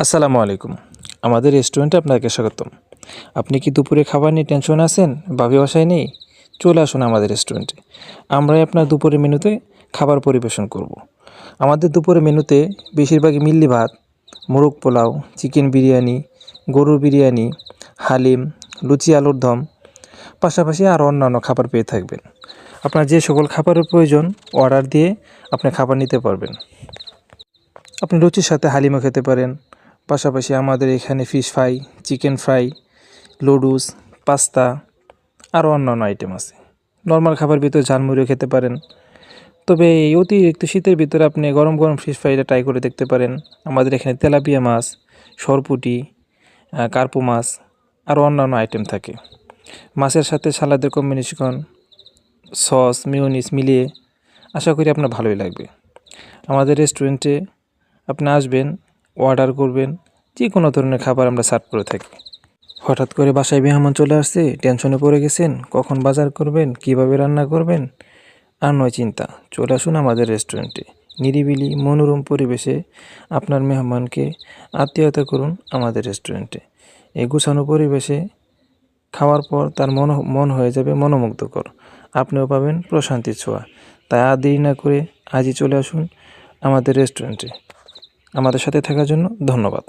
আসসালামু আলাইকুম। আমাদের রেস্টুরেন্টে আপনাকে স্বাগতম। আপনি কি দুপুরে খাবার নিয়ে টেনশনে আছেন? ভাবি বাসায় নেই? চলে আসুন আমাদের রেস্টুরেন্টে। আমরাই আপনার দুপুরের মেনুতে খাবার পরিবেশন করব। আমাদের দুপুরের মেনুতে বেশিরভাগই মিল্লি ভাত, মোরগ পোলাও, চিকেন বিরিয়ানি, গরুর বিরিয়ানি, হালিম, লুচি আলুর দম, পাশাপাশি আরও অন্যান্য খাবার পেয়ে থাকবেন। আপনার যে সকল খাবারের প্রয়োজন অর্ডার দিয়ে আপনি খাবার নিতে পারবেন। আপনি লুচির সাথে হালিমও খেতে পারেন। পাশাপাশি আমাদের এখানে ফিশ ফ্রাই, চিকেন ফ্রাই, লুডুস, পাস্তা আরও অন্যান্য আইটেম আছে। নর্মাল খাবার ভিতরে ঝালমুড়িও খেতে পারেন। তবে এই অতিরিক্ত শীতের ভিতরে আপনি গরম গরম ফিশ ফ্রাইটা ট্রাই করে দেখতে পারেন। আমাদের এখানে তেলাপিয়া মাছ, সরপুঁটি, কার্পু মাছ আরও অন্যান্য আইটেম থাকে। মাছের সাথে সালাদের কম্বিনেশন, সস, মিউনিস মিলিয়ে আশা করি আপনার ভালোই লাগবে। আমাদের রেস্টুরেন্টে আপনি আসবেন, অর্ডার করবেন, যে কোনো ধরনের খাবার আমরা সার্ভ করে থাকি। হঠাৎ করে বাসায় মেহমান চলে আসছে, টেনশনে পড়ে গেছেন, কখন বাজার করবেন, কিভাবে রান্না করবেন, আর নয় চিন্তা, চলে আসুন আমাদের রেস্টুরেন্টে। নিরিবিলি মনোরম পরিবেশে আপনার মেহমানকে আত্মীয়তা করুন আমাদের রেস্টুরেন্টে। এই গুছানো পরিবেশে খাওয়ার পর তার মন হয়ে যাবে মনোমুগ্ধকর। আপনিও পাবেন প্রশান্তির ছোঁয়া। তাই আর দেরি না করে আজই চলে আসুন আমাদের রেস্টুরেন্টে। আমাদের সাথে থাকার জন্য ধন্যবাদ।